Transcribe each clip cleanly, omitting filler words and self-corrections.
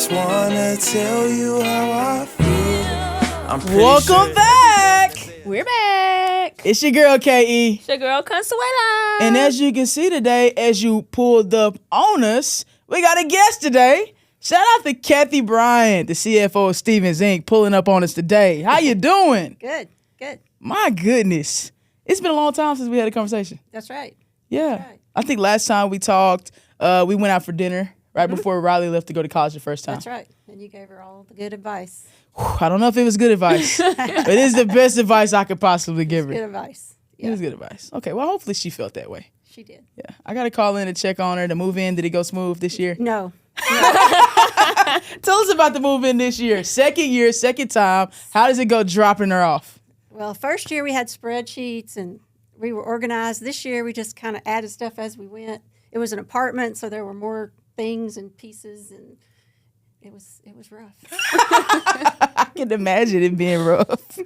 just wanna tell you how I feel. I'm pretty Welcome sure back. We're back. It's your girl, K.E. It's your girl, Consuela. And as you can see today, as you pulled up on us, we got a guest today. Shout out to Kathy Bryant, the CFO of Stevens Inc., pulling up on us today. How you doing? Good. My goodness. It's been a long time since we had a conversation. That's right. Yeah. That's right. I think last time we talked, we went out for dinner right before Riley left to go to college the first time. That's right. And you gave her all the good advice. I don't know if it was good advice, but it is the best advice I could possibly give her. Good advice. It was good advice. Okay, well, hopefully she felt that way. She did. Yeah. I got to call in and check on her. The move in, did it go smooth this year? No. Tell us about the move in this year. Second year, second time. How does it go dropping her off? Well, first year we had spreadsheets and we were organized. This year we just kind of added stuff as we went. It was an apartment, so there were more things and pieces, and it was rough. I can imagine it being rough.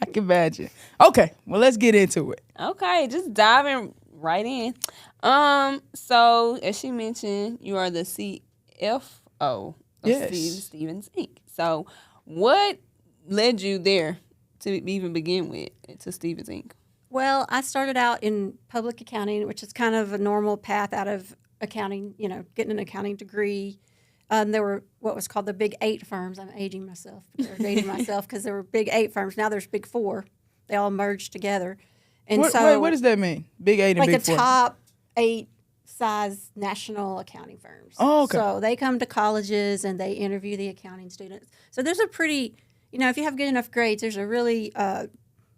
I can imagine. Okay, well, let's get into it. Okay, just diving right in. So as she mentioned, you are the CFO of Stevens Inc. So what led you there to even begin with, to Stevens Inc.? Well, I started out in public accounting, which is kind of a normal path out of accounting, getting an accounting degree. There were what was called the Big 8 firms. I'm aging myself, but they're dating myself because there were Big 8 firms. Now there's Big 4. They all merged together. And What does that mean? Big 8 and like Big 4? Like the top 8 size national accounting firms. Oh, okay. So they come to colleges and they interview the accounting students. So there's a pretty, if you have good enough grades, there's a really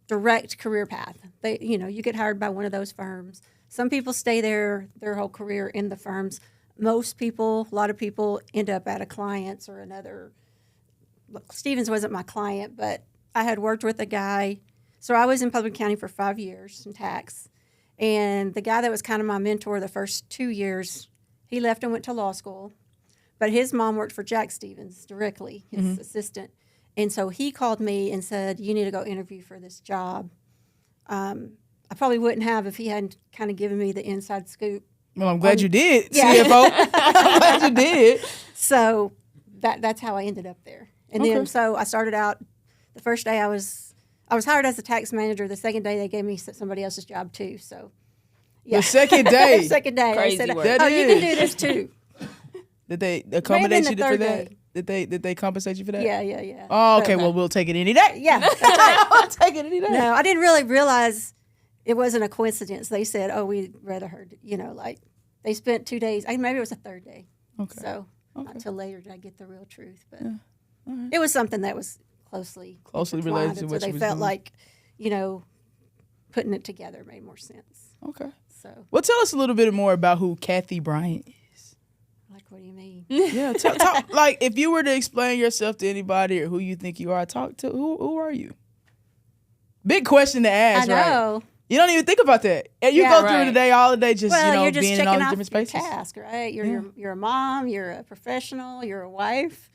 direct career path. You get hired by one of those firms. Some people stay there their whole career in the firms. Most people, a lot of people end up at a client's or another. Stevens wasn't my client, but I had worked with a guy. So I was in public accounting for 5 years in tax. And the guy that was kind of my mentor the first 2 years, he left and went to law school. But his mom worked for Jack Stevens directly, his assistant. And so he called me and said, you need to go interview for this job. I probably wouldn't have if he hadn't kind of given me the inside scoop. Well, I'm glad you did, Yeah. CFO. I'm glad you did. So that's how I ended up there. And then so I started out, the first day I was hired as a tax manager. The second day they gave me somebody else's job too. So yeah. The second day? The second day. Crazy I said, work. you can do this too. Did they accommodate the you for third that? day. Did they compensate you for that? Yeah. Oh, okay. Well, we'll take it any day. Yeah, that's right. I'll take it any day. No, I didn't really realize it wasn't a coincidence. They said, we'd rather her, like they spent 2 days. Maybe it was the third day. Okay. So not until later did I get the real truth. But right. it was something that was closely related to and what so you they was felt doing. like, putting it together made more sense. Okay. So, Well, tell us a little bit more about who Kathy Bryant is. like, what do you mean? Yeah, talk, like if you were to explain yourself to anybody or who you think you are, talk to who are you? Big question to I ask, right? know. You don't even think about that. And you Yeah, go through right. the day, all the day, just You're just being in checking all these off different your spaces. task, right? You're a mom, you're a professional, you're a wife.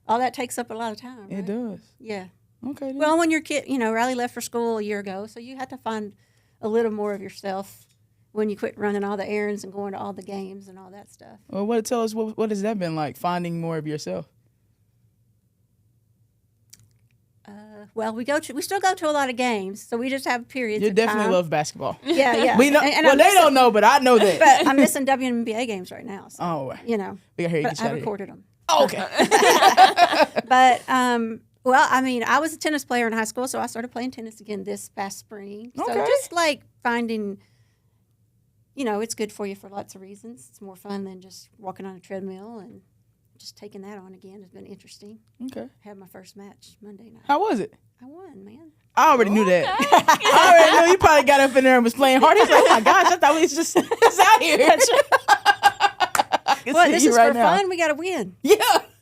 All that takes up a lot of time. Right? It does. Yeah. Okay. Then. Well, when your kid, Riley left for school a year ago, so you had to find a little more of yourself when you quit running all the errands and going to all the games and all that stuff. Well, tell us what has that been like? Finding more of yourself. Well, we still go to a lot of games, so we just have periods. You of definitely time. love basketball. Yeah. We know. And well, I'm they missing- don't know, but I know that. But I'm missing WNBA games right now. So, Oh, you know. we got here. But I recorded them. Oh, okay. But well, I was a tennis player in high school, so I started playing tennis again this past spring. Okay. So just like finding, it's good for you for lots of reasons. It's more fun than just walking on a treadmill, and just taking that on again has been interesting. Okay. Had my first match Monday night. How was it? I won, man. I already knew that. I already knew you probably got up in there and was playing hard. He's like, oh my gosh, I thought we was just out here. I can Well, see this you is right for now. fun. We got to win. Yeah.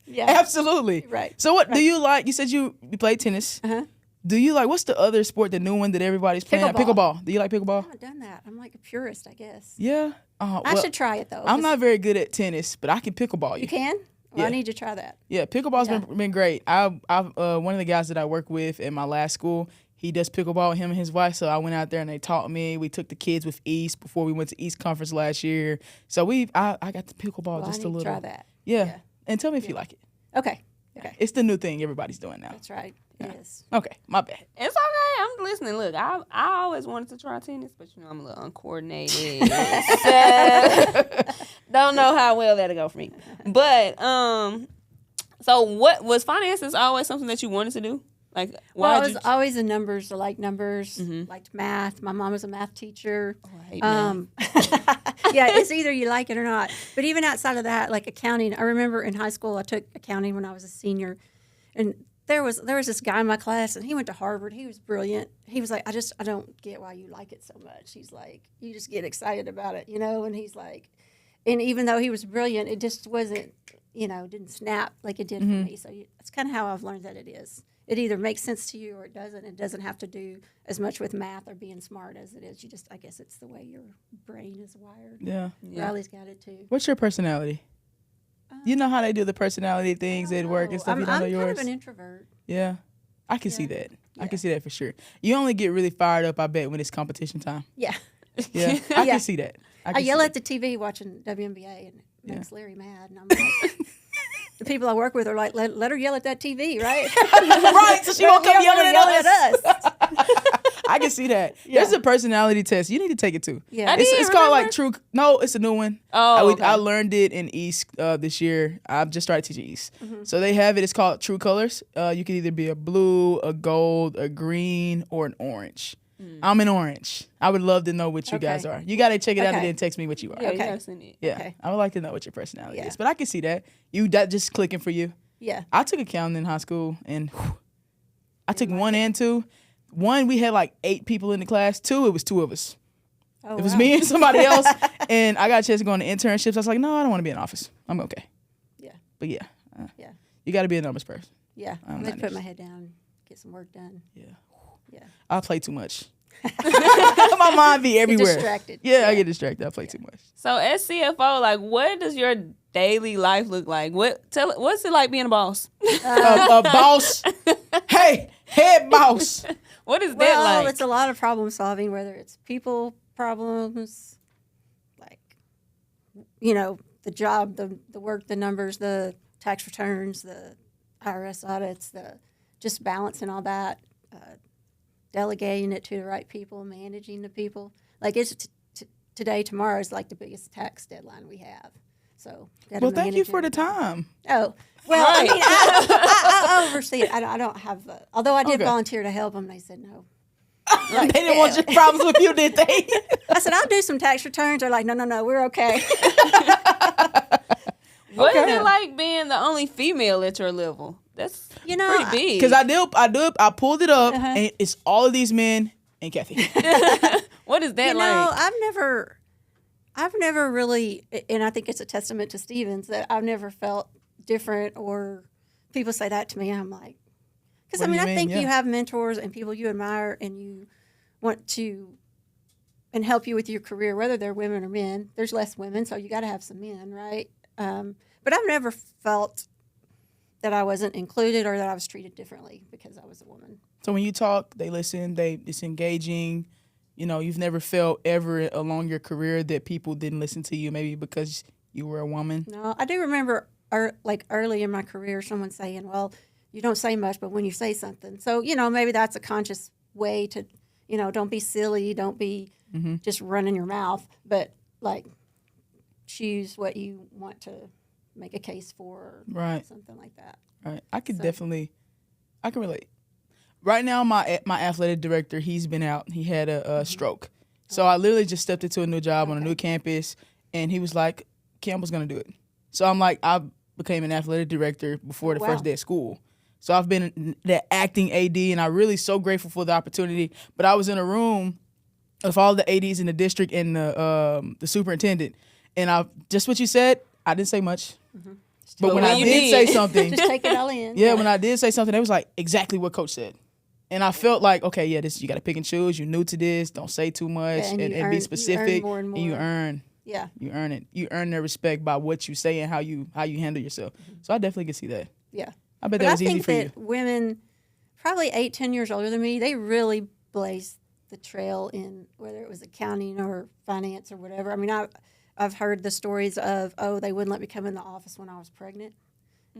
Yeah. Absolutely. Right. So what do Right. you like? You said you play tennis. Uh-huh. Do you like, what's the other sport, the new one that everybody's playing? Pickleball. Do you like I pickleball? haven't done that. I'm like a purist, I guess. Yeah. I should try it, though. I'm 'cause not very good at tennis, but I can pickleball you. You can? Well, Yeah. I need to try that. Yeah, pickleball's Yeah. been great. I've one of the guys that I work with at my last school, he does pickleball, him and his wife. So I went out there and they taught me. We took the kids with East before we went to East Conference last year. So I got the pickleball Well, just I a need little. to try that. Yeah. Yeah. And tell me if you like it. Okay. Okay. It's the new thing everybody's doing now. That's right. It is. Okay, my bad. It's okay. I'm listening. Look, I always wanted to try tennis, but I'm a little uncoordinated. Don't know how well that'll go for me. But so what was finances always something that you wanted to do? Like, Well, why I was always in numbers. I liked numbers. Liked math. My mom was a math teacher. I hate math. Yeah, it's either you like it or not. But even outside of that, like accounting, I remember in high school I took accounting when I was a senior, and there was this guy in my class, and he went to Harvard. He was brilliant. He was like, I don't get why you like it so much. He's like, you just get excited about it, And he's like, and even though he was brilliant, it just wasn't, didn't snap like it did for me. So that's kind of how I've learned that it is. It either makes sense to you or it doesn't. It doesn't have to do as much with math or being smart as it is. I guess it's the way your brain is wired. Yeah. Riley's got it too. What's your personality? You know how they do the personality things at work and stuff. You don't know I'm yours. kind of an introvert. Yeah, I can see that. I Yeah. can see that for sure. You only get really fired up, I bet, when it's competition time. Yeah. Yeah, I Yeah. can see that. I can yell see at the TV watching WNBA, and it makes Larry mad. And I'm like, the people I work with are like, let her yell at that TV, right? Right, so she won't come yelling at us. us. I can see that. There's a personality test. You need to take it too. Yeah. It's called like True. No, it's a new one. Oh, okay. I learned it in East this year. I've just started teaching East. So they have it. It's called True Colors. You can either be a blue, a gold, a green, or an orange. I'm an orange. I would love to know what you guys are. You got to check it out and Okay. then text me what you are. Yeah, Okay. you gotta send it. Yeah, Okay. I would like to know what your personality Yeah. is. But I can see that. That just clicking for you. Yeah. I took accounting in high school, and I took 1 and 2. 1, we had like 8 people in the class. 2, it was 2 of us. Oh, It was wow. me and somebody else, and I got a chance to go on the internships. I was like, no, I don't want to be in office. I'm okay. Yeah. But yeah, Yeah. you got to be a numbers person. Yeah. I'm I'm not going to put my interested. head down, get some work done. Yeah, Yeah. I play too much. My mind be everywhere. distracted. Yeah, I get distracted. I play too much. So as CFO, like, what does your daily life look like? What's it like being a boss? A boss. Hey, head boss. What is that Well, like? it's a lot of problem solving, whether it's people problems, like, the job, the work, the numbers, the tax returns, the IRS audits, the just balancing all that, delegating it to the right people, managing the people. Like it's today, tomorrow is like the biggest tax deadline we have. So gotta Well, thank you manage for the everything. time. Oh, well, I mean, I oversee it. I don't have the, although I did Okay. volunteer to help them, they said no. They didn't want your problems with you, did they? I said, I'll do some tax returns. They're like, no, we're okay. What is Okay. it like being the only female at your level? That's pretty big. Because I pulled it up, and it's all of these men and Kathy. What is that You know, like? I've never really, and I think it's a testament to Stevens that I've never felt different, or people say that to me. I'm like, because What I do mean, you I mean? think Yeah. you have mentors and people you admire and you want to, and help you with your career, whether they're women or men. There's less women, so you got to have some men, right? But I've never felt that I wasn't included or that I was treated differently because I was a woman. So when you talk, they listen, it's engaging. You've never felt ever along your career that people didn't listen to you, maybe because you were a woman. No, I do remember early in my career, someone saying, well, you don't say much, but when you say something. So, maybe that's a conscious way to, don't be silly, don't be just running your mouth, but like choose what you want to make a case for, or Right. something like that. Right. I can So- I can relate. Right now, my athletic director, he's been out. He had a stroke. So I literally just stepped into a new job on a new campus, and he was like, Campbell's going to do it. So I'm like, I became an athletic director before the Wow. first day of school. So I've been the acting AD, and I'm really so grateful for the opportunity. But I was in a room of all the ADs in the district and the superintendent. And just what you said, I didn't say much. But when when I you did say did. something, Just take it all in. yeah, when I did say something, it was like exactly what Coach said. And I felt like, okay, yeah, this you got to pick and choose. You're new to this. Don't say too much, Yeah, and and you be earn specific. more and you more. earn Yeah. You earn their respect by what you say and how you handle yourself. So I definitely can see that. Yeah. I bet But that I was easy think for you. that women, probably 8-10 years older than me, they really blazed the trail in whether it was accounting or finance or whatever. I mean, I've heard the stories of, they wouldn't let me come in the office when I was pregnant.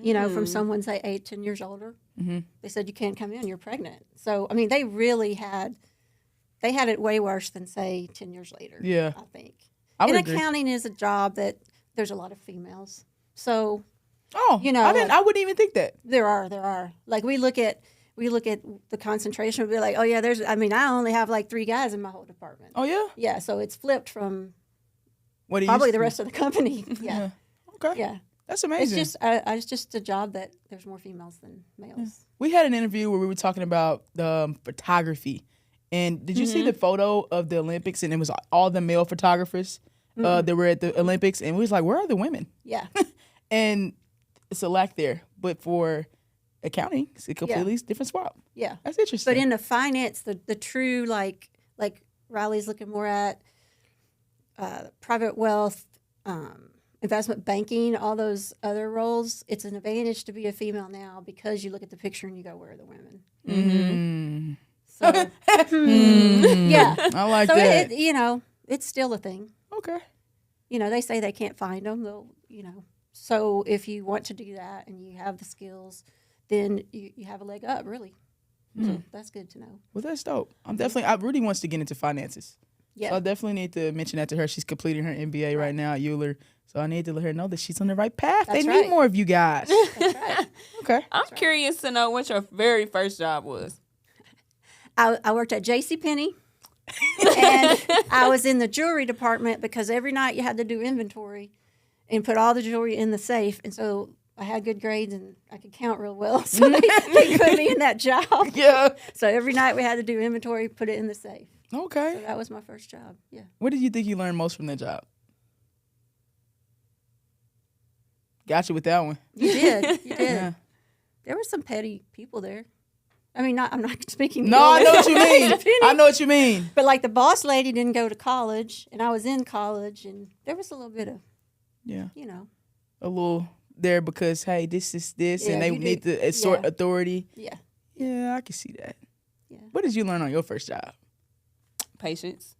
you know, from someone, say, 8, 10 years older. They said, you can't come in, you're pregnant. So, I mean, they really had it way worse than, say, 10 years later. Yeah. I think. I would And agree. accounting is a job that there's a lot of females. So, You know, I wouldn't even think that. there are. Like, we look at the concentration, we'll be like, oh, yeah, I only have like 3 guys in my whole department. Oh yeah. Yeah, so it's flipped from What do you probably the rest of the company. Yeah. Okay. Yeah. That's It's amazing. it's just a job that there's more females than males. We had an interview where we were talking about the photography. And did you see the photo of the Olympics? And it was all the male photographers that were at the Olympics. And we was like, where are the women? Yeah. And it's a lack there. But for accounting, it's a completely different spot. Yeah. That's interesting. But in the finance, the true, like Riley's looking more at private wealth, investment banking, all those other roles, it's an advantage to be a female now because you look at the picture and you go, where are the women? So, yeah. I like So, that. it's still a thing. Okay. They say they can't find them. So if you want to do that and you have the skills, then you have a leg up, really. So that's good to know. Well, that's dope. I really wants to get into finances. Yeah. So I definitely need to mention that to her. She's completing her MBA right now at Euler. So I need to let her know that she's on the right path. That's they right. need more of you guys. That's right. Okay. I'm curious to know what your very first job was. I worked at JCPenney, and I was in the jewelry department because every night you had to do inventory and put all the jewelry in the safe. And so I had good grades and I could count real well. So they put me in that job. Yeah. So every night we had to do inventory, put it in the safe. Okay. So that was my first job. Yeah. What did you think you learned most from that job? Got you with that one. You did. You did. Yeah. There were some petty people there. I mean, I'm not speaking. No, I know what you mean. JCPenney. I know what you mean. But like the boss lady didn't go to college, and I was in college, and there was a little bit of, Yeah. a A little there because, hey, this is this, Yeah, and they you need did. to assort Yeah. authority. yeah. Yeah, I can see that. Yeah. What did you learn on your first job? Patience.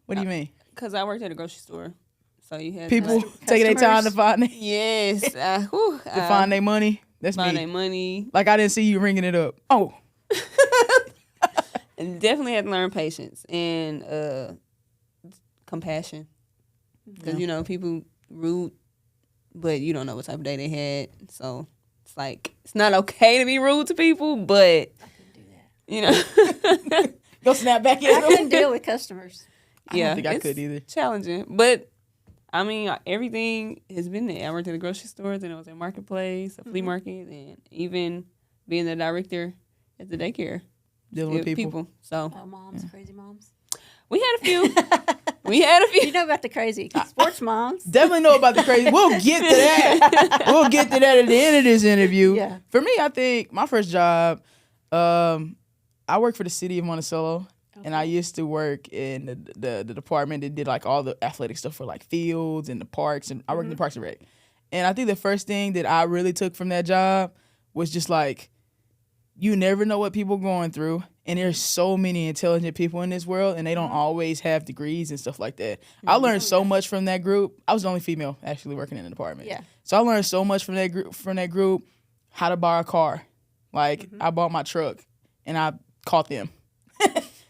What do you mean? Because I worked at a grocery store. So you had People to, taking their time to Customers. find yes. to find their money. That's find me. their money. Like I didn't see you ringing it up. Oh, And definitely had to learn patience and compassion. Because, people rude, but you don't know what type of day they had. So it's like, it's not okay to be rude to people, but, go snap back I in. couldn't deal with customers. I don't think I it's could either. challenging. But, I mean, everything has been there. I worked at a grocery store, then I was at Marketplace, a flea market, and even being the director at the daycare. Dealing with people. So Oh, moms, crazy moms. we had a few. We had a few. You know about the crazy sports moms. Definitely know about the crazy. We'll get to that. We'll get to that at the end of this interview. Yeah. For me, I think my first job, I worked for the city of Monticello. And I used to work in the department that did like all the athletic stuff for like fields and the parks. And I worked in the Parks and Rec. And I think the first thing that I really took from that job was just like, you never know what people are going through. And there's so many intelligent people in this world, and they don't always have degrees and stuff like that. I learned so much from that group. I was the only female actually working in the department. Yeah. So I learned so much from that group, how to buy a car. Like I bought my truck and I caught them.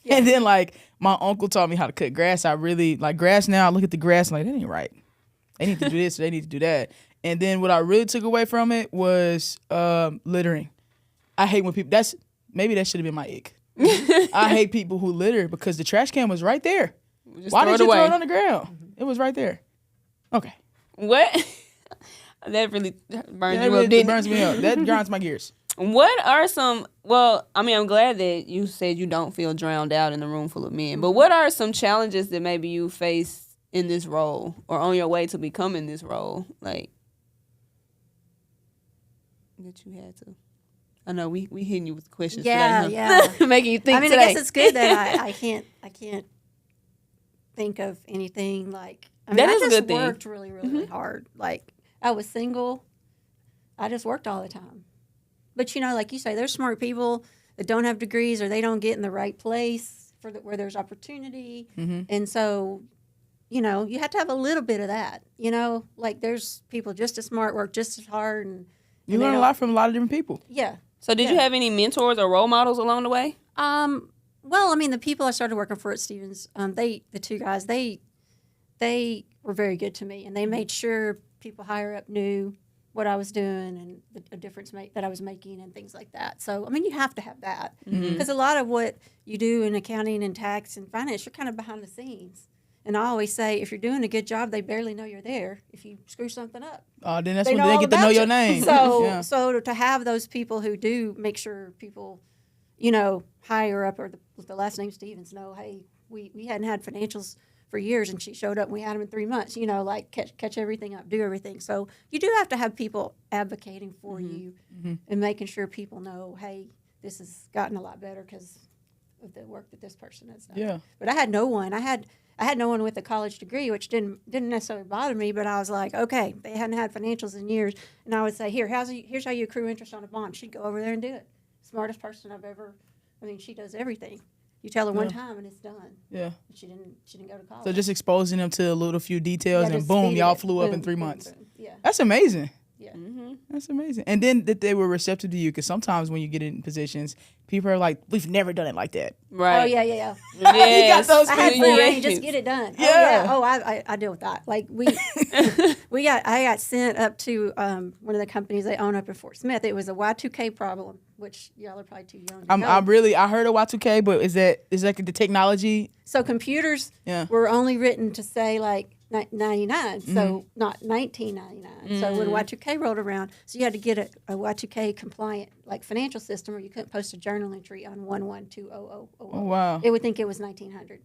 And then like my uncle taught me how to cut grass. I really like grass now. I look at the grass and like, that ain't right. They need to do this or they need to do that. And then what I really took away from it was littering. I hate when people, maybe that should have been my ick. I hate people who litter because the trash can was right there. Why did you throw it on the ground? It was right there. Okay. What? That really burns That you really up, didn't burns it? me up. That grinds my gears. What are some, I'm glad that you said you don't feel drowned out in a room full of men, but what are some challenges that maybe you face in this role or on your way to becoming this role, like, that you had to? I know we hitting you with questions Yeah, today, yeah. huh? Making you think I mean, today. I guess it's good that I can't think of anything like. I mean, That I is a just good thing. worked really, really hard. Like I was single, I just worked all the time. But like you say, there's smart people that don't have degrees or they don't get in the right place where there's opportunity, and so you know, you have to have a little bit of that. You know, like there's people just as smart, work just as hard, and You learn a lot from a lot of different people. Yeah. So did you have any mentors or role models along the way? Well, I mean, the people I started working for at Stevens, the two guys, they were very good to me, and they made sure people higher up knew what I was doing and the difference that I was making and things like that. So, I mean, you have to have that because a lot of what you do in accounting and tax and finance, you're kind of behind the scenes. And I always say, if you're doing a good job, they barely know you're there. If you screw something up, then that's when they get to know your name. So, so to have those people who do make sure people, you know, higher up or the last name Stevens know, hey, we hadn't had financials for years, and she showed up and we had them in 3 months, you know, like catch everything up, do everything. So you do have to have people advocating for you and making sure people know, hey, this has gotten a lot better because of the work that this person has done. Yeah. But I had no one. I had no one with a college degree, which didn't necessarily bother me, but I was like, okay, they hadn't had financials in years. And I would say, here's how you accrue interest on a bond. She'd go over there and do it. Smartest person I've ever, I mean, she does everything. You tell her one time and it's done. Yeah. She didn't go to college. So just exposing them to a little few details and just boom, speed y'all it. flew up Boom, in 3 boom, months. boom. Yeah. That's amazing. Yeah. That's amazing. And then that they were receptive to you, because sometimes when you get in positions, people are like, we've never done it like that. Right. Oh, yeah. Yes. You got those I had people. free reign, just get it done. Yeah. Oh, I deal with that. Like I got sent up to one of the companies they own up in Fort Smith. It was a Y2K problem, which y'all are probably too young to know. I heard of Y2K, but is that the technology? So computers were only written to say like 99, so not 1999. So when Y2K rolled around, so you had to get a Y2K compliant like financial system, or you couldn't post a journal entry on 112000. Oh, wow. It would think it was 1900.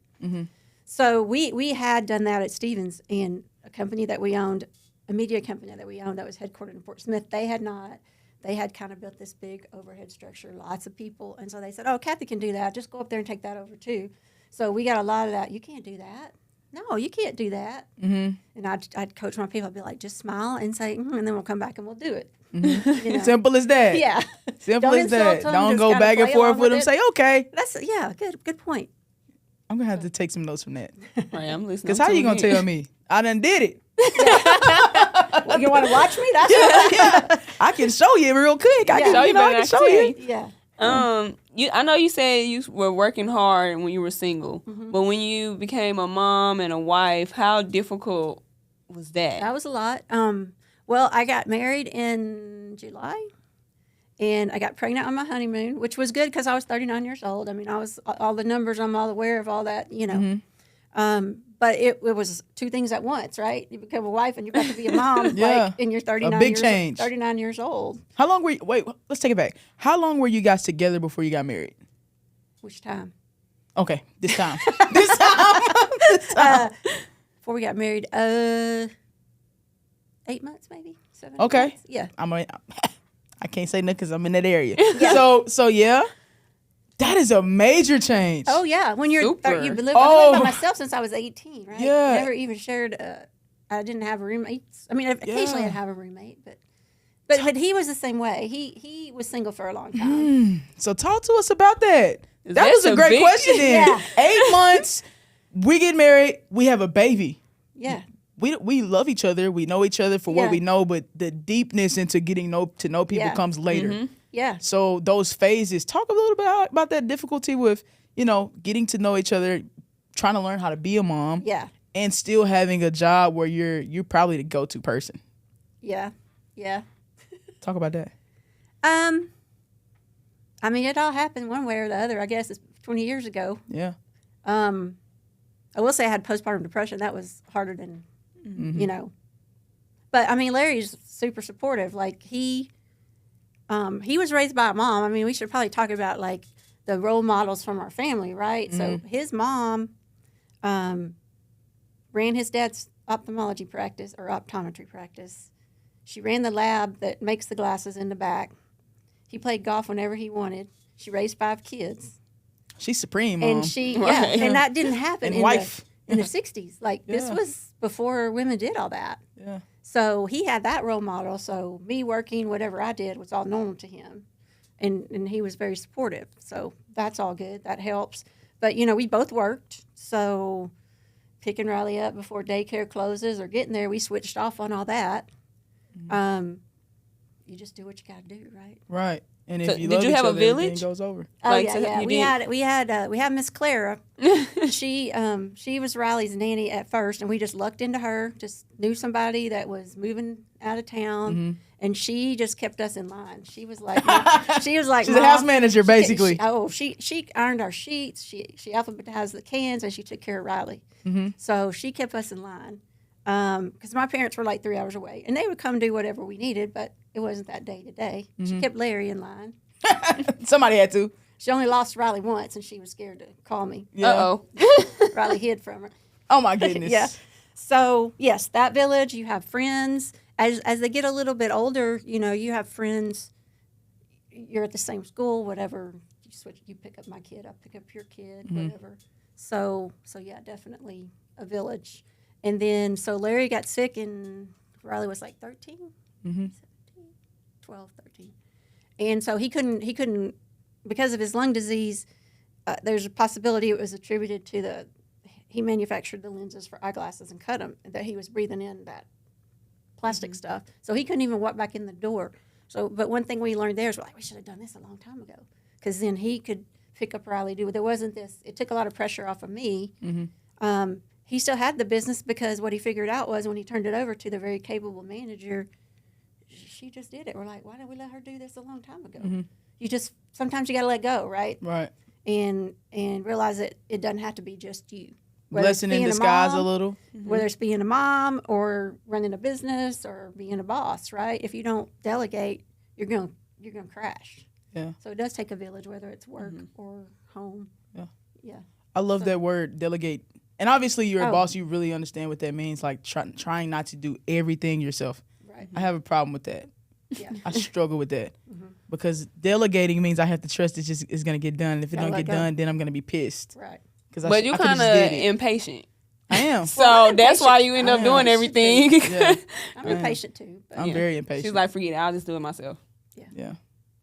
So we had done that at Stevens, and a company that we owned, a media company that we owned that was headquartered in Fort Smith, they had not. They had kind of built this big overhead structure, lots of people, and so they said, oh, Kathy can do that. Just go up there and take that over too. So we got a lot of that. You can't do that. No, you can't do that. And I'd coach my people. I'd be like, just smile and say, and then we'll come back and we'll do it. You know? Simple as that. Yeah. Simple Don't as that. insult them, Don't just go kinda back and play forth along with them. with Say, okay. That's good point. I'm going to have to take some notes from that. Right, I'm listening. Because how you going to tell me? I done did it. Well, you want to watch me? That's Yeah. I can show you real quick. I can show you. Yeah. I know you said you were working hard when you were single, but when you became a mom and a wife, how difficult was that? That was a lot. Well, I got married in July, and I got pregnant on my honeymoon, which was good because I was 39 years old. I mean, I was all the numbers. I'm all aware of all that, you know. But it was two things at once, right? You become a wife and you're about to be a mom, like, and you're 39 big change. 39 years old. How long were you, wait, let's take it back. How long were you guys together before you got married? Which time? Okay, this time. Before we got married, 8 months maybe, 7 Okay. months. Yeah. I can't say nothing because I'm in that area. So yeah. That is a major change. Oh yeah, when you've Super. I've lived by myself since I was 18, right? Yeah. Never even shared. I didn't have roommates. I mean, occasionally I'd have a roommate, but he was the same way. He was single for a long time. So talk to us about that. That That's was a a great big- question then. Yeah. 8 months, we get married, we have a baby. Yeah. We love each other. We know each other for what Yeah. we know, but the deepness into getting to know people Yeah. comes later. Yeah. So those phases, talk a little bit about that difficulty with, getting to know each other, trying to learn how to be a mom, Yeah. and still having a job where you're probably the go-to person. Yeah. Yeah. Talk about that. I mean, it all happened one way or the other. I guess it's 20 years ago. Yeah. I will say I had postpartum depression. That was harder than, But I mean, Larry's super supportive. Like he was raised by a mom. I mean, we should probably talk about like the role models from our family, right? So his mom ran his dad's ophthalmology practice or optometry practice. She ran the lab that makes the glasses in the back. He played golf whenever he wanted. She raised 5 kids. She's supreme, Mom. And and that didn't happen And in wife. in the 60s. Like this was before women did all that. Yeah. So he had that role model. So me working, whatever I did was all normal to him. And he was very supportive. So that's all good. That helps. But, we both worked. So picking Riley up before daycare closes or getting there. We switched off on all that. You just do what you got to do, right? Right. And So if you did love you each have a other, village? everything goes over. Oh Like, yeah, so yeah. you We had Miss Clara. She was Riley's nanny at first, and we just lucked into her. Just knew somebody that was moving out of town, and she just kept us in line. She was like, She's Mom, a house manager, basically. She ironed our sheets. She alphabetized the cans, and she took care of Riley. So she kept us in line. Because my parents were like 3 hours away, and they would come do whatever we needed, but it wasn't that day to day. She kept Larry in line. Somebody had to. She only lost Riley once, and she was scared to call me. Yeah. Uh-oh. Riley hid from her. Oh, my goodness. Yeah. So, yes, that village, you have friends. As they get a little bit older, you have friends. You're at the same school, whatever. You pick up my kid, I pick up your kid, whatever. So yeah, definitely a village. And then, so Larry got sick, and Riley was like 13, 17, 12, 13. And so he couldn't, because of his lung disease, there's a possibility it was attributed to he manufactured the lenses for eyeglasses and cut them, that he was breathing in that plastic stuff. So he couldn't even walk back in the door. So, but one thing we learned there is, we should have done this a long time ago, because then he could pick up Riley, there wasn't this, it took a lot of pressure off of me. He still had the business, because what he figured out was when he turned it over to the very capable manager, she just did it. We're like, why didn't we let her do this a long time ago? Sometimes you got to let go, right? Right. And realize that it doesn't have to be just you. Blessing in disguise a little. Whether it's being a mom or running a business or being a boss, right? If you don't delegate, you're going to crash. Yeah. So it does take a village, whether it's work or home. Yeah. I love that word, delegate. And obviously, you're a boss. You really understand what that means, like trying not to do everything yourself. Right. I have a problem with that. Yeah. I struggle with that because delegating means I have to trust it's going to get done. And if it don't get done, then I'm going to be pissed. Right. But you're kind of impatient. I am. So that's why you end up doing everything. Yeah. I'm impatient too. But I'm very impatient. She's like, forget it. I'll just do it myself. Yeah.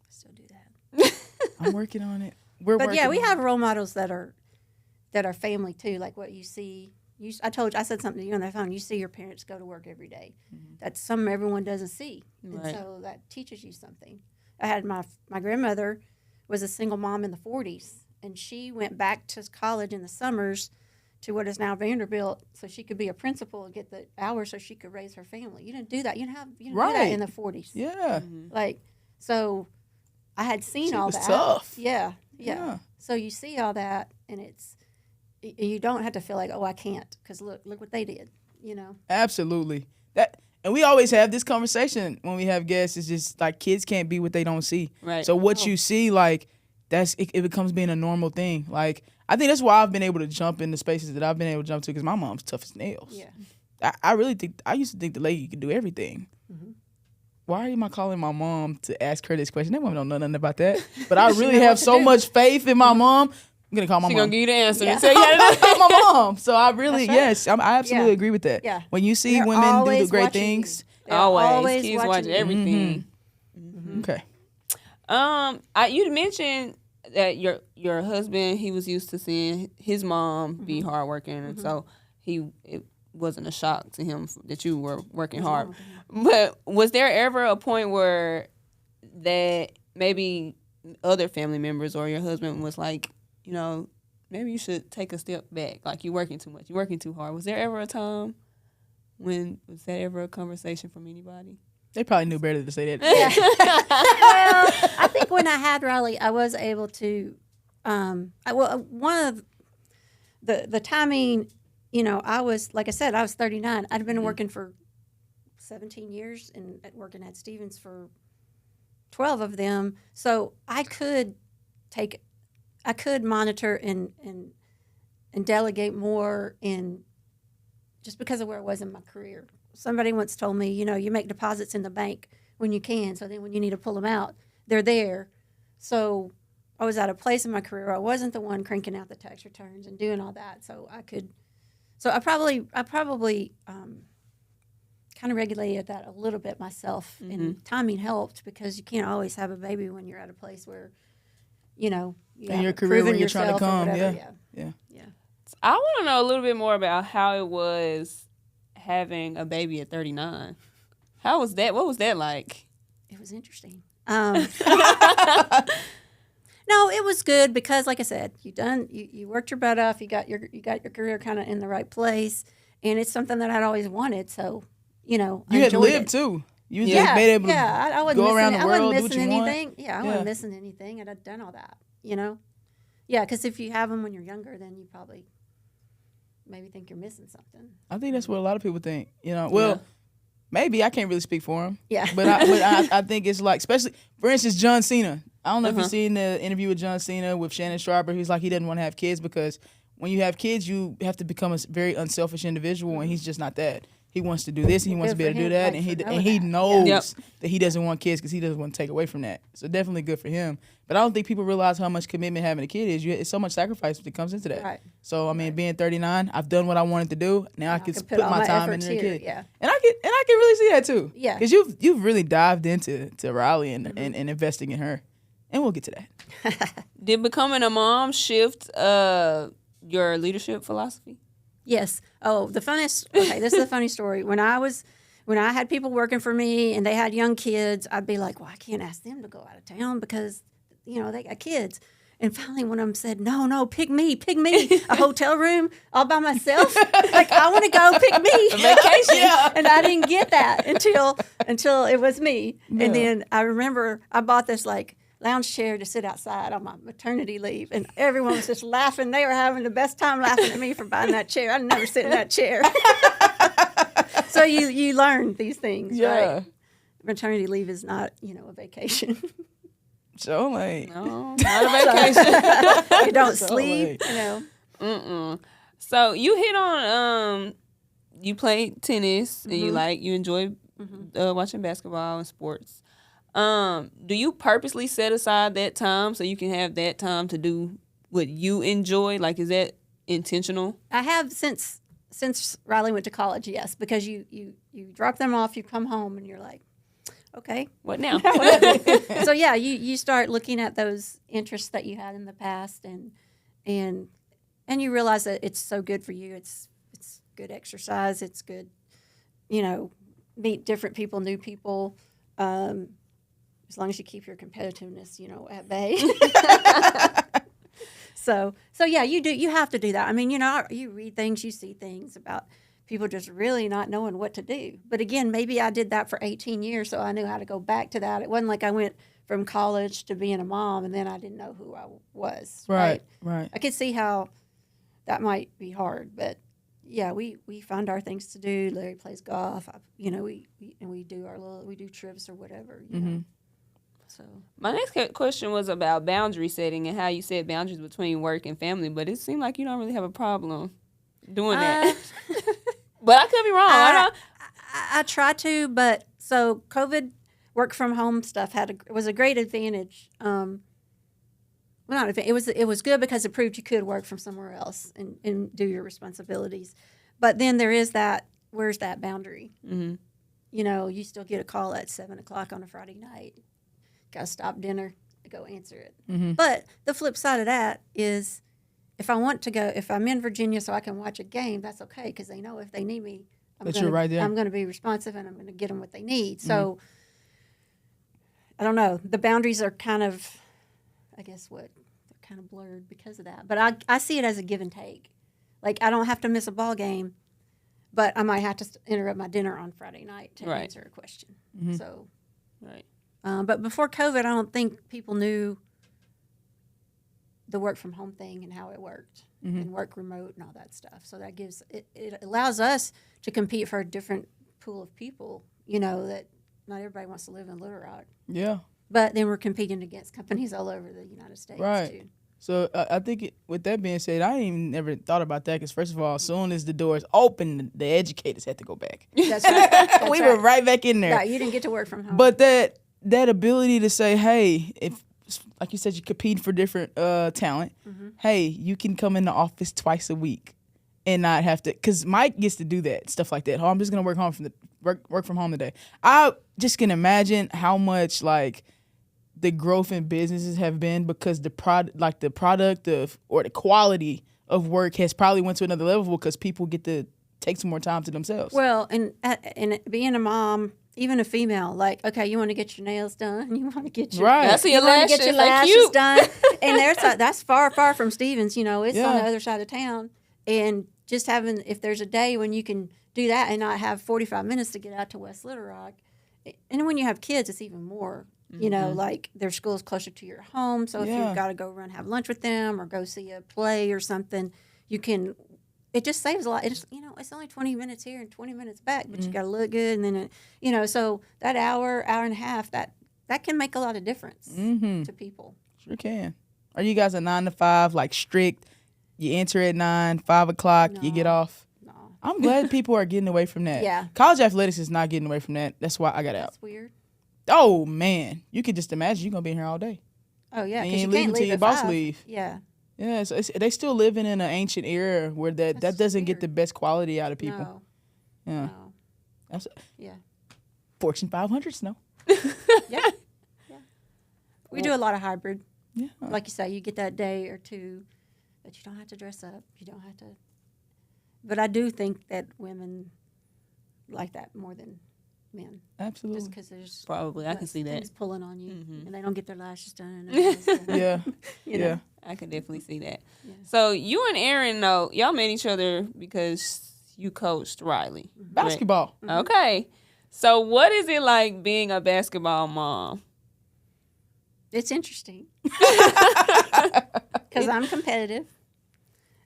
Still do that. I'm working on it. But yeah, we have role models that are family too, like what you see. I said something to you on the phone. You see your parents go to work every day. That's something everyone doesn't see, and so that teaches you something. I had my grandmother was a single mom in the 40s, and she went back to college in the summers to what is now Vanderbilt, so she could be a principal and get the hours so she could raise her family. You didn't do that. You didn't do that in the 40s. Yeah. So I had seen all that. Tough. Yeah. So you see all that, and you don't have to feel like, I can't, because look what they did, Absolutely. And we always have this conversation when we have guests. It's just like kids can't be what they don't see. Right. So what you see, like, it becomes being a normal thing. Like, I think that's why I've been able to jump into spaces that I've been able to jump to, because my mom's tough as nails. Yeah. I really think, I used to think the lady could do everything. Why am I calling my mom to ask her this question? That woman don't know nothing about that. But I really have so much faith in my mom. I'm going to call my mom. She's going to give you the answer. Yeah. Say, my mom. So I really, That's right. I absolutely agree with that. Yeah. When you see They're women do the always great watching things. you. They're always. Kids watching watch you. everything. Okay. You mentioned that your husband, he was used to seeing his mom be hardworking, and so it wasn't a shock to him that you were working hard. But was there ever a point where that maybe other family members or your husband was like, maybe you should take a step back, like you're working too much, you're working too hard? Was there ever a time was that ever a conversation from anybody? They probably knew better to say that. Well, I think when I had Riley, I was able to. One of the timing, I was, like I said, I was 39. I'd been working for 17 years and working at Stevens for 12 of them. So I could monitor and delegate more, in just because of where I was in my career. Somebody once told me, you make deposits in the bank when you can, so then when you need to pull them out, they're there. So I was at a place in my career where I wasn't the one cranking out the tax returns and doing all that. So I probably kind of regulated that a little bit myself, and timing helped, because you can't always have a baby when you're at a place where, you in your career where you're trying to come. Yeah. I want to know a little bit more about how it was having a baby at 39. How was that? What was that like? It was interesting. No, it was good because, like I said, you worked your butt off. You got your career kind of in the right place, and it's something that I'd always wanted. So, you had lived too. You was made able to I wasn't go missing, around the world, I wasn't do what missing you anything. want. Yeah, I wasn't missing anything, and I'd done all that. Yeah, because if you have them when you're younger, then you probably maybe think you're missing something. I think that's what a lot of people think. Well, maybe I can't really speak for him. Yeah, but I think it's like, especially for instance, John Cena. I don't know if you've seen the interview with John Cena with Shannon Sharpe. He's like he doesn't want to have kids because when you have kids, you have to become a very unselfish individual, and he's just not that. He wants to do this, and he wants to be able to do that, and he knows that he doesn't want kids because he doesn't want to take away from that. So definitely good for him. But I don't think people realize how much commitment having a kid is. It's so much sacrifice that comes into that. Right. So I mean, being 39, I've done what I wanted to do. Now I can put my time into the kid. Yeah. And I can really see that too. Yeah. Because you've really dived into Riley and investing in her, and we'll get to that. Did becoming a mom shift your leadership philosophy? Yes. Oh, this is a funny story. When I had people working for me and they had young kids, I'd be like, well, I can't ask them to go out of town because, they got kids. And finally one of them said, no, pick me, a hotel room all by myself. Like, I want to go, pick me. A vacation. Yeah. And I didn't get that until it was me. Yeah. And then I remember I bought this lounge chair to sit outside on my maternity leave, and everyone was just laughing. They were having the best time laughing at me for buying that chair. I'd never sit in that chair. So you learn these things, right? Maternity leave is not, a vacation. So no, not a vacation. You don't sleep, Mm-mm. So you hit on you played tennis and you enjoy watching basketball and sports. Do you purposely set aside that time so you can have that time to do what you enjoy? Like, is that intentional? I have since Riley went to college, yes, because you drop them off, you come home, and you're like, okay, what now? So yeah, you start looking at those interests that you had in the past, and you realize that it's so good for you. It's good exercise. It's good, meet different people, new people. As long as you keep your competitiveness, at bay. So yeah, you have to do that. I mean, you read things, you see things about people just really not knowing what to do. But again, maybe I did that for 18 years, so I knew how to go back to that. It wasn't like I went from college to being a mom and then I didn't know who I was. Right. I could see how that might be hard, but yeah, we find our things to do. Larry plays golf. We do trips or whatever. You know. So my next question was about boundary setting and how you set boundaries between work and family, but it seemed like you don't really have a problem doing that. But I could be wrong. I try to, but so COVID work from home stuff was a great advantage. It was good because it proved you could work from somewhere else and do your responsibilities. But then there is that, where's that boundary? Mm-hmm. You still get a call at 7:00 on a Friday night. Got to stop dinner to go answer it. Mm-hmm. But the flip side of that is if I want to go, if I'm in Virginia so I can watch a game, that's okay because they know if they need me, I'm going to be responsive and I'm going to get them what they need. Mm-hmm. So I don't know. The boundaries are kind of, I guess they're kind of blurred because of that. But I see it as a give and take. Like I don't have to miss a ball game, but I might have to interrupt my dinner on Friday night to answer a question. Mm-hmm. So, right. But before COVID, I don't think people knew the work from home thing and how it worked and work remote and all that stuff. So that gives it allows us to compete for a different pool of people, that not everybody wants to live in Little Rock. Yeah. But then we're competing against companies all over the United States, right. Too. So I think with that being said, I ain't even never thought about that because first of all, as soon as the doors opened, the educators had to go back. That's right. We were right back in there. Right, you didn't get to work from home. But that ability to say, hey, if like you said, you compete for different talent. Mm-hmm. Hey, you can come in the office twice a week and not have to. Because Mike gets to do that stuff like that. Oh, I'm just gonna work from home today. I just can imagine how much the growth in businesses have been because the product or the quality of work has probably went to another level because people get to take some more time to themselves. Well, and being a mom, even a female, like, okay, you want to get your nails done, you want to get your Right. I see you your want to lashes. get your They lashes cute. done, and that's far from Stevens. You know, it's on Yeah. the other side of town, and just having if there's a day when you can do that and not have 45 minutes to get out to West Little Rock, and when you have kids, it's even more. You know, like their school's closer to your home, so if Yeah. you've got to go run have lunch with them or go see a play or something, you can. It just saves a lot. It's it's only 20 minutes here and 20 minutes back, but you got to look good, and then so that hour and a half that can make a lot of difference to people. Sure can. Are you guys a 9 to 5, like strict? You enter at 9, 5 o'clock, you get No. off. No, I'm glad people are getting away from that. Yeah. College athletics is not getting away from that. That's why I got out. that's weird. Oh man, you could just imagine you're gonna be in here all day. Oh yeah, And because you you ain't can't leaving till leave your at boss 5. leave. Yeah, Yeah, so they still living in an ancient era where that That's doesn't get weird. the best quality out of people. No, Yeah, no. that's Yeah, Fortune 500s. No. yeah. We do a lot of hybrid. Yeah. Like you say, you get that day or two, but you don't have to dress up. You don't have to. But I do think that women like that more than men, Absolutely. just because there's Probably. I can less see that. things pulling on you, Mhm. and they don't get their lashes done. And everything, so, Yeah. you Yeah. know. I can definitely see that. Yeah. So you and Aaron, though, y'all met each other because you coached Riley. Basketball. Mm-hmm. Okay. So what is it like being a basketball mom? It's interesting because I'm competitive.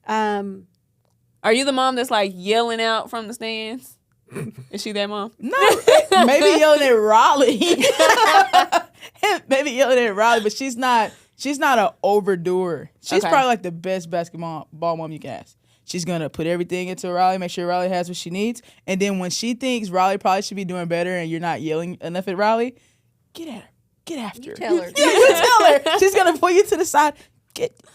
Are you the mom that's like yelling out from the stands? Is she that mom? No, maybe yelling at Raleigh. Maybe yelling at Raleigh, but she's not an overdoer. She's Okay. probably like the best basketball mom you can ask. She's gonna put everything into Raleigh, make sure Raleigh has what she needs, and then when she thinks Raleigh probably should be doing better and you're not yelling enough at Raleigh, get at her, get after her. Tell her. Yeah, you tell her. She's gonna pull you to the side.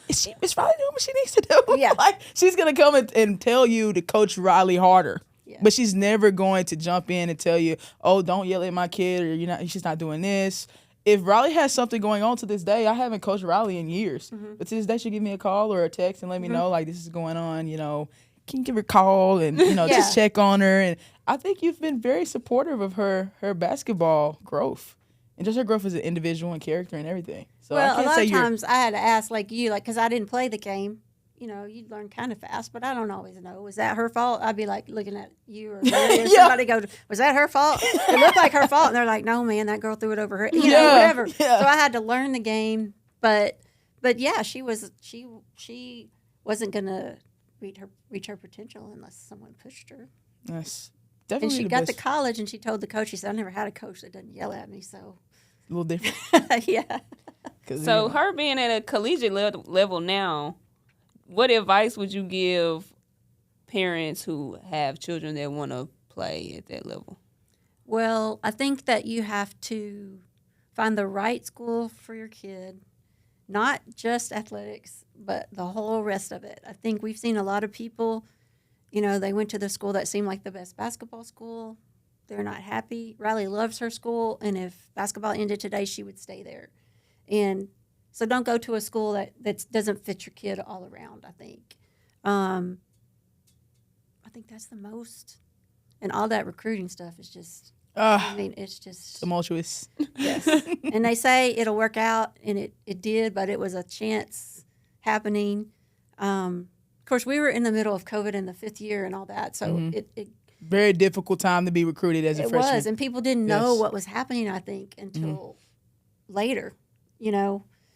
Is Riley doing what she needs to do? Yeah. Like she's gonna come and tell you to coach Riley harder. Yeah. But she's never going to jump in and tell you, "Oh, don't yell at my kid," or she's not doing this. If Riley has something going on to this day, I haven't coached Riley in years. But to this day, she'll give me a call or a text and let me know, like, this is going on, can you give her a call and, Yeah. just check on her. And I think you've been very supportive of her basketball growth and just her growth as an individual and character and everything. So I Well, a can't lot say of you're times I had to ask, like you, because I didn't play the game. You'd learn kind of fast, but I don't always know. Was that her fault? I'd be like looking at you or Yeah. somebody go, was that her fault? It looked like her fault. And they're like, no, man, that girl threw it over her, Yeah, whatever. yeah. So I had to learn the game. But yeah, she wasn't going to reach her potential unless someone pushed her. That's And definitely she the got best. to college and she told the coach, she said, I never had a coach that doesn't yell at me. So, A little different. yeah. 'Cause, So her being at a collegiate level now, what advice would you give parents who have children that want to play at that level? Well, I think that you have to find the right school for your kid, not just athletics, but the whole rest of it. I think we've seen a lot of people, they went to the school that seemed like the best basketball school. They're not happy. Riley loves her school, and if basketball ended today, she would stay there. And so don't go to a school that doesn't fit your kid all around, I think. I think that's the most. And all that recruiting stuff is just, it's just, tumultuous. yes. And they say it'll work out, and it did, but it was a chance happening. Of course, we were in the middle of COVID in the 5th year and all that, so it Very difficult time to be recruited as a freshman. was, and people didn't know Yes. what was happening, I think, until later.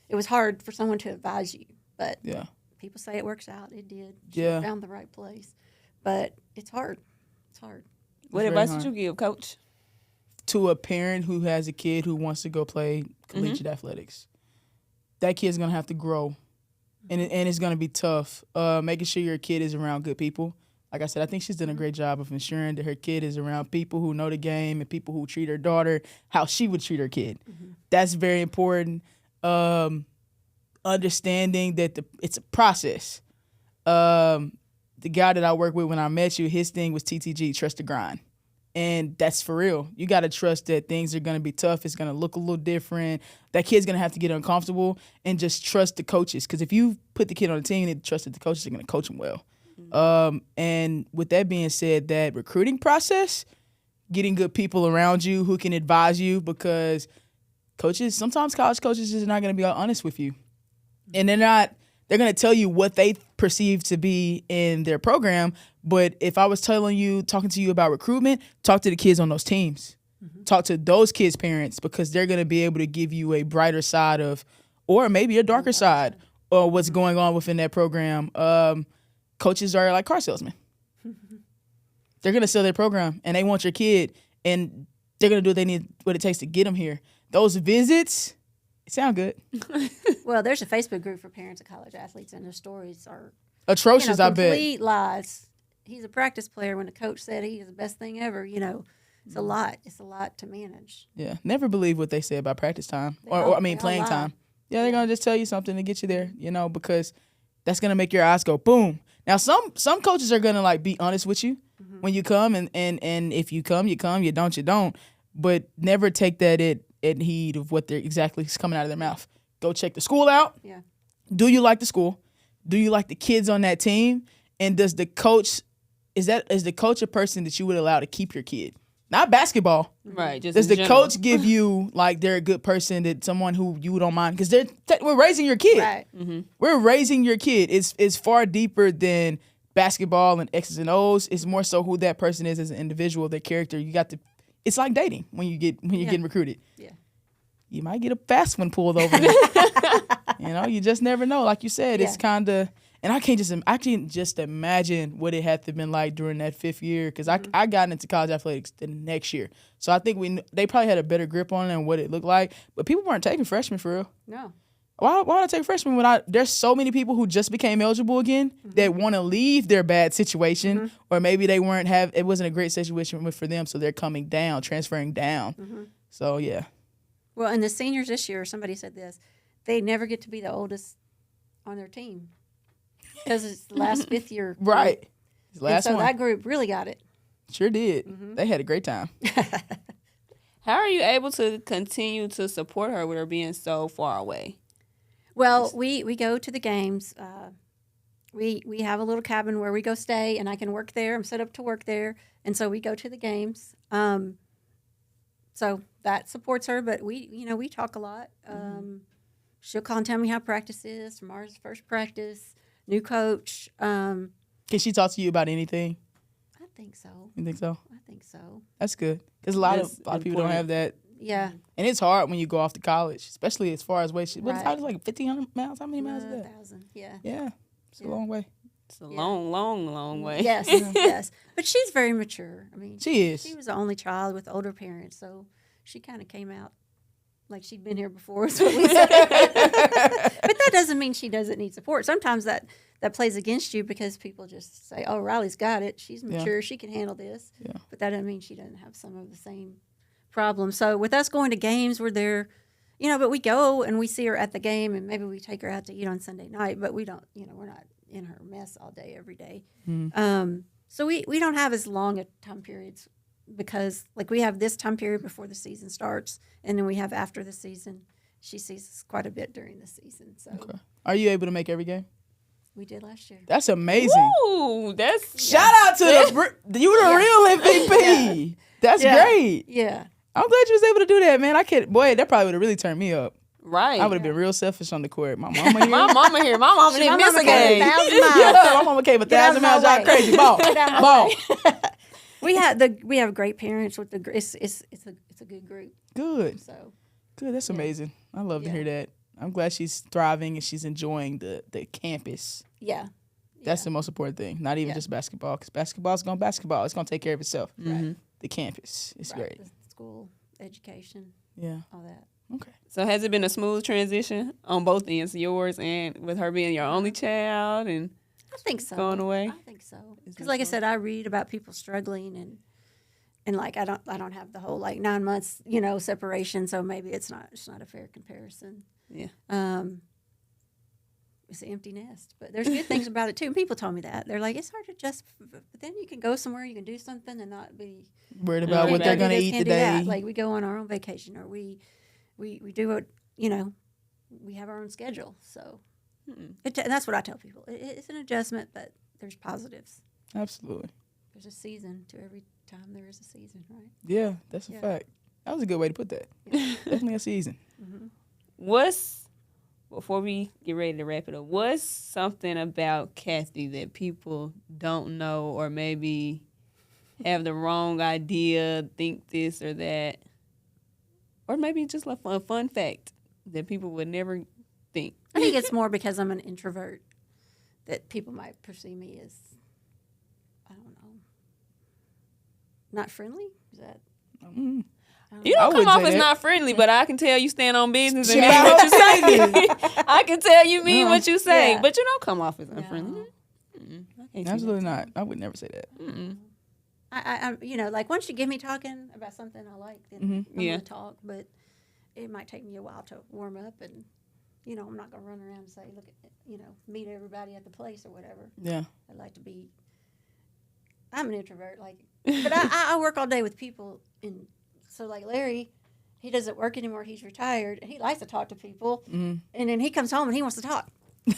It was hard for someone to advise you, but Yeah. people say it works out. It did. She Yeah. found the right place, but it's hard. It's hard. What very advice hard. would you give, Coach? To a parent who has a kid who wants to go play collegiate athletics, that kid's gonna have to grow, and it's gonna be tough. Making sure your kid is around good people. Like I said, I think she's done a great job of ensuring that her kid is around people who know the game and people who treat her daughter how she would treat her kid. That's very important. Understanding that it's a process. The guy that I work with when I met you, his thing was TTG, trust the grind. And that's for real. You got to trust that things are going to be tough. It's going to look a little different. That kid's going to have to get uncomfortable and just trust the coaches. Because if you put the kid on the team, you need to trust that the coaches are going to coach him well. And with that being said, that recruiting process, getting good people around you who can advise you, because coaches, sometimes college coaches is not going to be honest with you. And they're going to tell you what they perceive to be in their program. But if I was talking to you about recruitment, talk to the kids on those teams. Talk to those kids' parents, because they're going to be able to give you a brighter side of, or maybe a darker side of what's going on within that program. Coaches are like car salesmen. They're going to sell their program, and they want your kid, and they're going to do what it takes to get them here. Those visits, it sound good. Well, there's a Facebook group for parents of college athletes, and their stories are Atrocious, I bet. Complete lies. He's a practice player when the coach said he is the best thing ever. It's a lot. It's a lot to manage. Yeah, never believe what they say about practice time, playing time. Yeah, they're gonna just tell you something to get you there, because that's gonna make your eyes go boom. Now, some coaches are gonna like be honest with you when you come, and if you come, you come. You don't. But never take that at heed of what they're exactly coming out of their mouth. Go check the school out. Yeah. Do you like the school? Do you like the kids on that team? And does the coach is the coach a person that you would allow to keep your kid? Not basketball. Right. Just does in the general. coach give you like they're a good person, that someone who you don't mind? Because we're raising your kid. Right. Mm-hmm. We're raising your kid. It's far deeper than basketball and X's and O's. It's more so who that person is as an individual, their character. It's like dating when you're getting recruited. Yeah. You might get a fast one pulled over. You just never know. Like you said, it's kind of, and I can't just imagine what it had to have been like during that 5th year, because I got into college athletics the next year. So I think they probably had a better grip on it and what it looked like. But people weren't taking freshmen for real. No. Why would I take freshmen when there's so many people who just became eligible again that want to leave their bad situation, or maybe it wasn't a great situation for them, so they're coming down, transferring down. So yeah. Well, and the seniors this year, somebody said this, they never get to be the oldest on their team because it's the last 5th year group. Right. It's the last and so one. that group really got it. Sure did. They had a great time. How are you able to continue to support her with her being so far away? Well, we go to the games. We have a little cabin where we go stay, and I can work there. I'm set up to work there, and so we go to the games. So that supports her, but we talk a lot. She'll call and tell me how practice is. Tomorrow's first practice, new coach. Can she talk to you about anything? I think so. You think so? I think so. That's good, because a lot That's of people don't important. have that. Yeah. And it's hard when you go off to college, especially as far as weight. What's Right. it like 1,500 miles? How many miles is that? 1,000. Yeah. Yeah, it's a Yeah. long way. It's a long way. Yes, yes. But she's very mature. I mean, She is. She was the only child with older parents, so she kind of came out like she'd been here before. Is what we said. But that doesn't mean she doesn't need support. Sometimes that plays against you because people just say, "Oh, Riley's got it. She's mature. She can handle this." Yeah. But that doesn't mean she doesn't have some of the same problems. So with us going to games, we're there. But we go and we see her at the game, and maybe we take her out to eat on Sunday night. But we don't. We're not in her mess all day every day. So we don't have as long a time periods, because like we have this time period before the season starts, and then we have after the season. She sees us quite a bit during the season. So Are you able to make every game? we did last year. That's amazing. Ooh, that's Shout out to you the real MVP. That's great. Yeah. I'm glad you was able to do that, man. That probably would have really turned me up. right. I would have been real selfish on the court. My mama here. My mama here. My mama didn't miss a game. 1,000 miles. Yeah, my mama came 1,000 miles. Y'all crazy. Ball. Ball. We have great parents with it's a good group. Good. So Good. That's amazing. I love to hear that. I'm glad she's thriving and she's enjoying the campus. yeah. That's the most important thing. Not even just basketball, because basketball's going to basketball. It's going to take care of itself. Right. The campus is great. The school, education, Yeah. all that. Okay. So has it been a smooth transition on both ends, yours and with her being your only child and I think so. going away? I think so. Because like I said, I read about people struggling and like I don't have the whole like 9 months, separation, so maybe it's not a fair comparison. Yeah. it's an empty nest. But there's good things about it too. And people told me that. They're like, it's hard to adjust, but then you can go somewhere, you can do something and not be worried about what they're going to eat can't do today. that. Like we go on our own vacation, or we do what, you know, we have our own schedule. So and that's what I tell people. It's an adjustment, but there's positives. Absolutely. There's a season to every time there is a season, right? Yeah, that's a fact. That was a good way to put that. Definitely a season. Before we get ready to wrap it up, what's something about Kathy that people don't know or maybe have the wrong idea, think this or that? Or maybe just like a fun fact that people would never think. I think it's more because I'm an introvert that people might perceive me as, I don't know, not friendly. Is that? You don't I come wouldn't off say as that. not friendly, but I can tell you stand on business and Shit, mean I what you hope say. I can tell you mean what you say, Yeah. but you don't come off as unfriendly. No. I can't see Absolutely that. not. I would never say that. I you know, like once you get me talking about something I like, then I'm Yeah. gonna talk. But it might take me a while to warm up, and you know, I'm not gonna run around and say, look, you know, meet everybody at the place or whatever. Yeah. I like to be. I'm an introvert, like, but I work all day with people, and so like Larry, he doesn't work anymore. He's retired, and he likes to talk to people, and then he comes home and he wants to talk.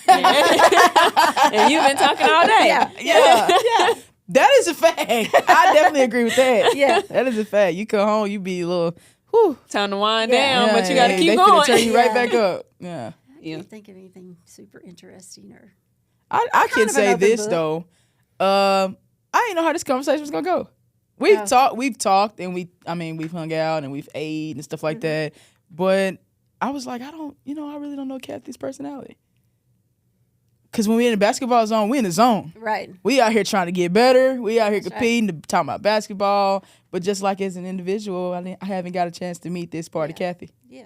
And you've been talking all day. Yeah. That is a fact. I definitely agree with that. Yeah. That is a fact. You come home, you be a little, whew. Time to wind Yeah. down, but you got to keep they going. finna turn you right Yeah. back up. Yeah. I Yeah. can't think of anything super interesting or. I kind can of an say open this book. though. I didn't know how this conversation was gonna go. We've talked, and we've hung out and we've ate and stuff like that. But I was like, I really don't know Kathy's personality. Cause when we in the basketball zone, we in the zone. Right. We out here trying to get better. We out here That's competing, talking about basketball. But just like as an individual, I haven't got a chance to meet this part of Kathy. Yeah.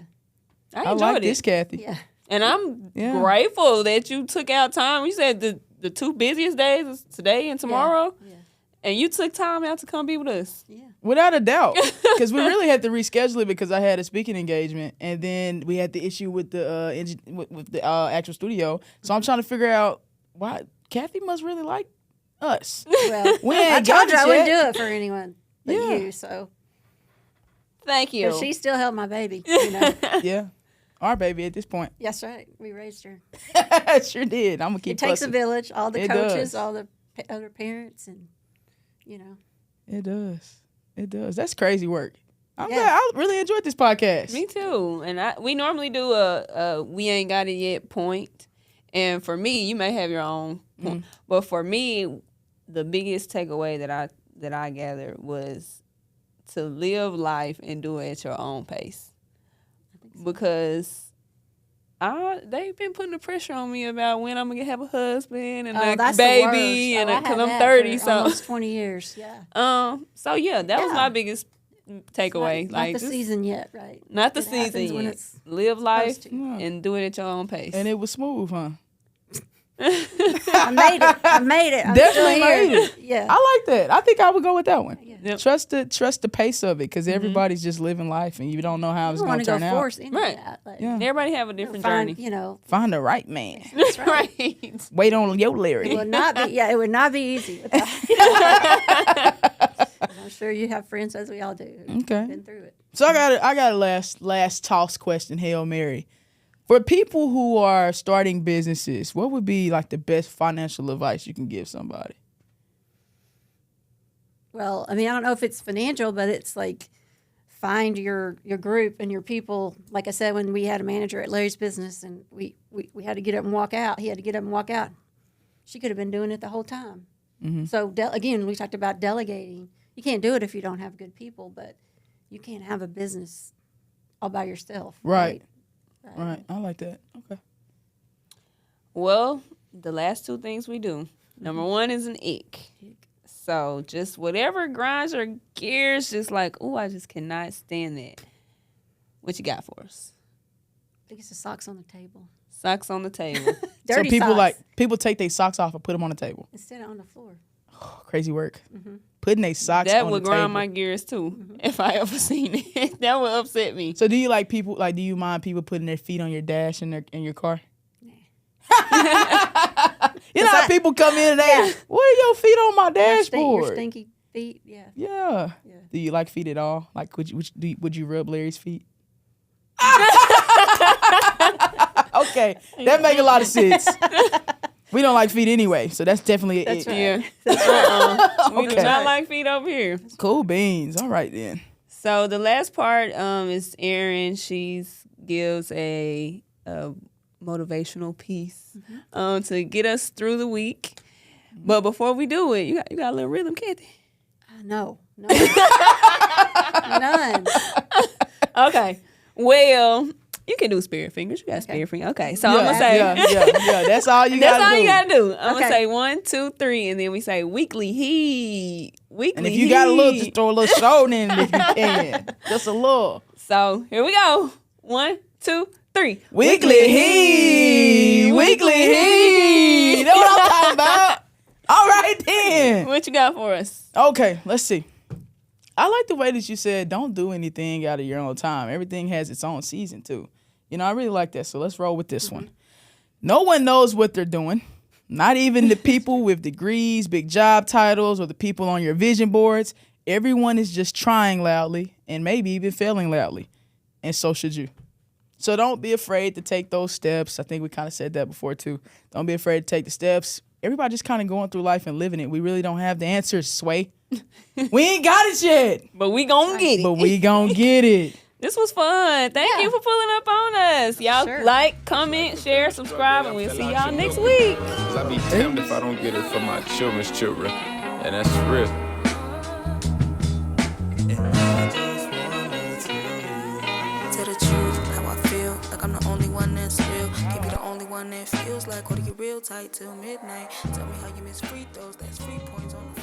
I I enjoyed like it. this Kathy. Yeah. And I'm Yeah. grateful that you took out time. You said the two busiest days is today and tomorrow. Yeah. And you took time out to come be with us. Yeah. Without a doubt. Because we really had to reschedule it because I had a speaking engagement. And then we had the issue with the with the actual studio. So I'm trying to figure out why Kathy must really like us. Well, We I ain't told got you I it wouldn't yet. do it for anyone but Yeah. you. So, Thank you. but she still held my baby. You know. Yeah. Our baby at this point. That's right. We raised her. Sure did. I'm going to keep It takes a fussing. village. All the It coaches, does. all the other parents, and you know. It does. It does. That's crazy work. I'm Yeah. glad. I really enjoyed this podcast. Me too. And we normally do a we ain't got it yet point. And for me, you may have your own point. But for me, the biggest takeaway that I gathered was to live life and do it at your own pace. Because they've been putting the pressure on me about when I'm gonna have a husband and a that's baby, the worst. and I because had I'm that 30, for so almost 20 years. Yeah. so yeah, that was Yeah. my biggest takeaway. Not like the just- season yet, right? not the It happens season when yet. it's Live life supposed to. Yeah. and do it at your own pace. And it was smooth, huh? I made it. I made it. I'm Definitely still here. made it. Yeah. I like that. I think I would go with that one. Yeah. Yep. Trust the pace of it because everybody's just living life and you don't know how I it's don't going want to to go turn out. force any Right. of that. Like, Yeah. Everybody have a different find, journey. you know, Find the right man. that's right. Right. Wait on your It Larry. would not be. Yeah, it would not be easy. Without, I'm sure you have friends, as we all do, who've Okay. been through it. So I got a last toss question, Hail Mary. For people who are starting businesses, what would be like the best financial advice you can give somebody? Well, I mean, I don't know if it's financial, but it's like find your group and your people. Like I said, when we had a manager at Larry's business and we had to get up and walk out, he had to get up and walk out. She could have been doing it the whole time. So again, we talked about delegating. You can't do it if you don't have good people, but you can't have a business all by yourself. Right. Right. I like that. Okay. Well, the last two things we do. Number one is an ick. So just whatever grinds your gears, just like, oh, I just cannot stand that. What you got for us? I think it's the socks on the table. Socks on the table. Dirty so socks people take their socks off and put them on the table. instead of on the floor. Crazy work. Putting their socks That on would the grind table. my gears too, if I ever seen it. That would upset me. So do you like people do you mind people putting their feet on your dash in your car? Nah. You know how people come in and they, what are your feet on my dashboard? Your stinky feet, yeah. Yeah. Do you like feet at all? Like, would you rub Larry's feet? Okay, that make a lot of sense. We don't like feet anyway, so that's definitely That's it. right. Yeah. We do Okay. not like feet over here. Cool beans. All right then. So the last part is Erin. She gives a motivational piece to get us through the week. But before we do it, you got a little rhythm, Kathy? No. None. Okay. Well, you can do spirit fingers. You got spirit fingers. Okay. So I'm gonna say yeah. That's all you that's gotta all do. you gotta do. I'm Okay. gonna say 1, 2, 3, and then we say weekly heat. Weekly And if you got a little, just heat. throw a little shoulder in if you can. Just a little. So here we go. 1, 2, 3. Weekly heat. Weekly heat. You know what I'm talking about? All right then. What you got for us? Okay, let's see. I like the way that you said don't do anything out of your own time. Everything has its own season too. You know, I really like that. So let's roll with this one. No one knows what they're doing. Not even the people with degrees, big job titles, or the people on your vision boards. Everyone is just trying loudly and maybe even failing loudly. And so should you. So don't be afraid to take those steps. I think we kind of said that before too. Don't be afraid to take the steps. Everybody just kind of going through life and living it. We really don't have the answers, Sway. We ain't got it yet. But we gonna get it. But we gonna get it. This was fun. Thank you for pulling up on us. Y'all Sure. like, comment, share, subscribe, and we'll see y'all next week. Cause I be damned if I don't get it for my children's children. And that's real. Tell the truth, how I feel, like I'm the only one that's real. Can't be the only one that feels like holding you real tight till midnight. Tell me how you miss free throws, that's 3 points on the